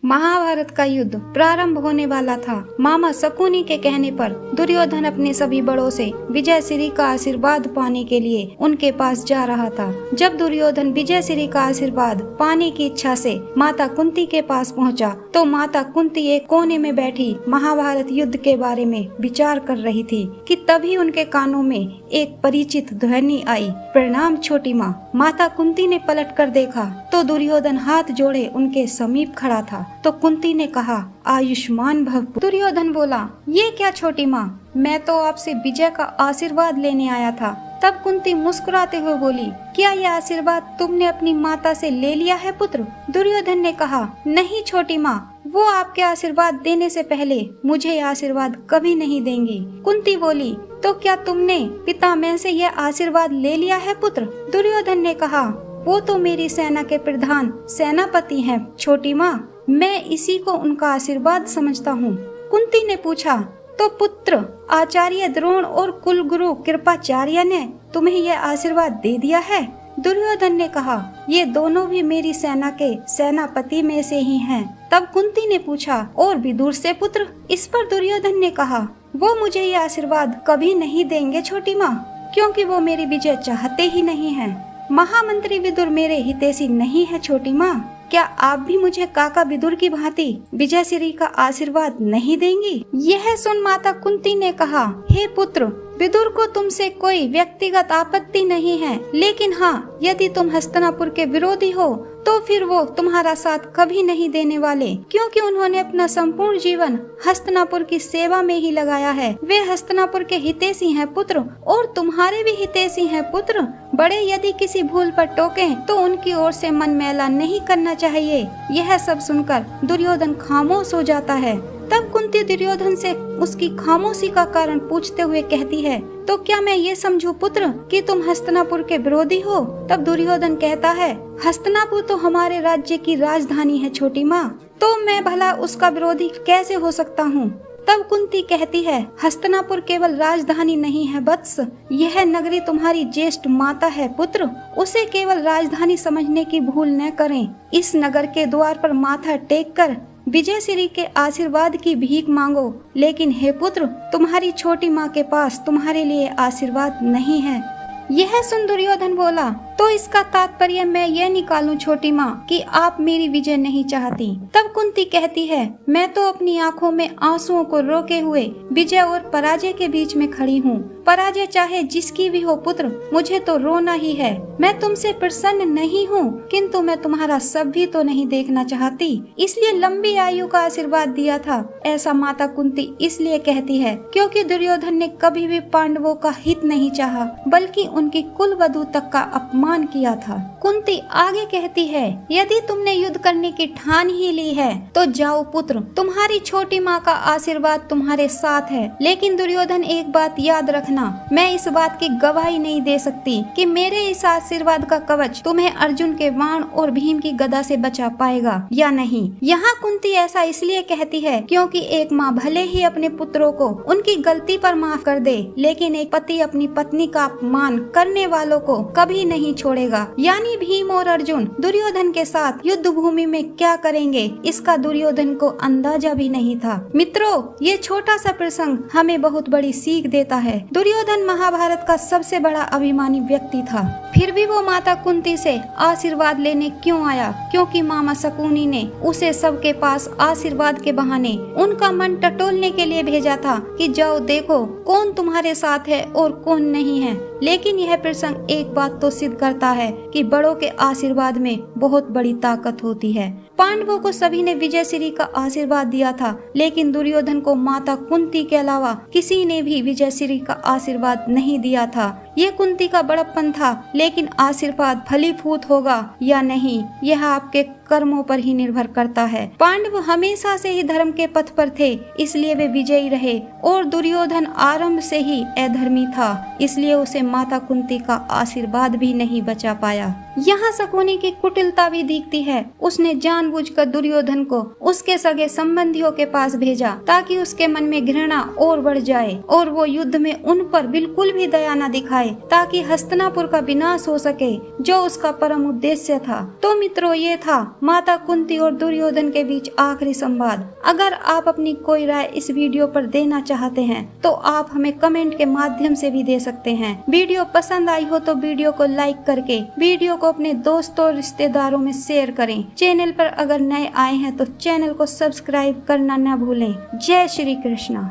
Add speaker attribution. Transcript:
Speaker 1: महाभारत का युद्ध प्रारंभ होने वाला था। मामा शकुनी के कहने पर दुर्योधन अपने सभी बड़ों से विजयश्री का आशीर्वाद पाने के लिए उनके पास जा रहा था। जब दुर्योधन विजयश्री का आशीर्वाद पाने की इच्छा से माता कुंती के पास पहुंचा, तो माता कुंती एक कोने में बैठी महाभारत युद्ध के बारे में विचार कर रही थी कि तभी उनके कानों में एक परिचित ध्वनि आई, प्रणाम छोटी माँ। माता कुंती ने पलट कर देखा तो दुर्योधन हाथ जोड़े उनके समीप खड़ा था। तो कुंती ने कहा, आयुष्मान भव। दुर्योधन बोला, ये क्या छोटी माँ, मैं तो आपसे विजय का आशीर्वाद लेने आया था। तब कुंती मुस्कुराते हुए बोली, क्या यह आशीर्वाद तुमने अपनी माता से ले लिया है पुत्र? दुर्योधन ने कहा, नहीं छोटी माँ, वो आपके आशीर्वाद देने से पहले मुझे आशीर्वाद कभी नहीं देंगी। कुंती बोली, तो क्या तुमने पितामह से यह आशीर्वाद ले लिया है पुत्र? दुर्योधन ने कहा, वो तो मेरी सेना के प्रधान सेनापति हैं छोटी माँ, मैं इसी को उनका आशीर्वाद समझता हूँ। कुंती ने पूछा, तो पुत्र आचार्य द्रोण और कुलगुरु कृपाचार्य ने तुम्हें यह आशीर्वाद दे दिया है? दुर्योधन ने कहा, ये दोनों भी मेरी सेना के सेनापति में से ही हैं। तब कुंती ने पूछा, और विदुर से पुत्र? इस पर दुर्योधन ने कहा, वो मुझे ये आशीर्वाद कभी नहीं देंगे छोटी माँ, क्योंकि वो मेरी विजय चाहते ही नहीं हैं। महामंत्री विदुर मेरे हितैषी नहीं है छोटी माँ। क्या आप भी मुझे काका विदुर की भांति विजयश्री का आशीर्वाद नहीं देंगी? यह सुन माता कुंती ने कहा, हे पुत्र, विदुर को तुमसे कोई व्यक्तिगत आपत्ति नहीं है, लेकिन हाँ, यदि तुम हस्तिनापुर के विरोधी हो तो फिर वो तुम्हारा साथ कभी नहीं देने वाले, क्योंकि उन्होंने अपना संपूर्ण जीवन हस्तिनापुर की सेवा में ही लगाया है। वे हस्तिनापुर के हितैषी हैं पुत्र, और तुम्हारे भी हितैषी हैं पुत्र। बड़े यदि किसी भूल पर टोकें तो उनकी ओर से मन मैला नहीं करना चाहिए। यह सब सुनकर दुर्योधन खामोश हो जाता है। तब कुंती दुर्योधन से उसकी खामोशी का कारण पूछते हुए कहती है, तो क्या मैं ये समझूं पुत्र कि तुम हस्तिनापुर के विरोधी हो? तब दुर्योधन कहता है, हस्तिनापुर तो हमारे राज्य की राजधानी है छोटी माँ, तो मैं भला उसका विरोधी कैसे हो सकता हूँ? तब कुंती कहती है, हस्तिनापुर केवल राजधानी नहीं है वत्स, यह नगरी तुम्हारी ज्येष्ठ माता है पुत्र, उसे केवल राजधानी समझने की भूल न करें। इस नगर के द्वार पर माथा टेक कर विजयश्री के आशीर्वाद की भीख मांगो, लेकिन हे पुत्र, तुम्हारी छोटी माँ के पास तुम्हारे लिए आशीर्वाद नहीं है। यह सुन दुर्योधन बोला, तो इसका तात्पर्य मैं यह निकालूं छोटी माँ कि आप मेरी विजय नहीं चाहती। तब कुंती कहती है, मैं तो अपनी आंखों में आंसुओं को रोके हुए विजय और पराजय के बीच में खड़ी हूँ। पराजय चाहे जिसकी भी हो पुत्र, मुझे तो रोना ही है। मैं तुमसे प्रसन्न नहीं हूँ, किंतु मैं तुम्हारा सब भी तो नहीं देखना चाहती, इसलिए लंबी आयु का आशीर्वाद दिया था। ऐसा माता कुंती इसलिए कहती है क्योंकि दुर्योधन ने कभी भी पांडवों का हित नहीं चाहा, बल्कि उनकी कुल वधू तक का अपमान किया था। कुंती आगे कहती है, यदि तुमने युद्ध करने की ठान ही ली है तो जाओ पुत्र, तुम्हारी छोटी माँ का आशीर्वाद तुम्हारे साथ है। लेकिन दुर्योधन, एक बात याद रखना, मैं इस बात की गवाही नहीं दे सकती कि मेरे इस आशीर्वाद का कवच तुम्हें अर्जुन के बाण और भीम की गदा से बचा पाएगा या नहीं। यहाँ कुंती ऐसा इसलिए कहती है क्योंकि एक माँ भले ही अपने पुत्रों को उनकी गलती पर माफ कर दे, लेकिन एक पति अपनी पत्नी का अपमान करने वालों को कभी नहीं छोड़ेगा। यानी भीम और अर्जुन दुर्योधन के साथ युद्ध भूमि में क्या करेंगे, इसका दुर्योधन को अंदाजा भी नहीं था। मित्रों, ये छोटा सा प्रसंग हमें बहुत बड़ी सीख देता है। दुर्योधन महाभारत का सबसे बड़ा अभिमानी व्यक्ति था, फिर भी वो माता कुंती से आशीर्वाद लेने क्यों आया? क्योंकि मामा शकुनी ने उसे सबके पास आशीर्वाद के बहाने उनका मन टटोलने के लिए भेजा था कि जाओ देखो कौन तुम्हारे साथ है और कौन नहीं है। लेकिन यह प्रसंग एक बात तो सिद्ध करता है कि बड़ों के आशीर्वाद में बहुत बड़ी ताकत होती है। पांडवों को सभी ने विजयश्री का आशीर्वाद दिया था, लेकिन दुर्योधन को माता कुंती के अलावा किसी ने भी विजयश्री का आशीर्वाद नहीं दिया था। ये कुंती का बड़प्पन था, लेकिन आशीर्वाद फलीभूत होगा या नहीं, यह आपके कर्मों पर ही निर्भर करता है। पांडव हमेशा से ही धर्म के पथ पर थे, इसलिए वे विजयी रहे, और दुर्योधन आरंभ से ही अधर्मी था, इसलिए उसे माता कुंती का आशीर्वाद भी नहीं बचा पाया। यहाँ शकुनी की कुटिलता भी दिखती है। उसने जानबूझकर दुर्योधन को उसके सगे संबंधियों के पास भेजा ताकि उसके मन में घृणा और बढ़ जाए और वो युद्ध में उन पर बिल्कुल भी दया न दिखाए, ताकि हस्तिनापुर का विनाश हो सके, जो उसका परम उद्देश्य था। तो मित्रों, ये था माता कुंती और दुर्योधन के बीच आखिरी संवाद। अगर आप अपनी कोई राय इस वीडियो पर देना चाहते हैं तो आप हमें कमेंट के माध्यम से भी दे सकते हैं। वीडियो पसंद आई हो तो वीडियो को लाइक करके वीडियो को अपने दोस्तों और रिश्तेदारों में शेयर करें। चैनल पर अगर नए आए हैं तो चैनल को सब्सक्राइब करना न भूलें। जय श्री कृष्णा।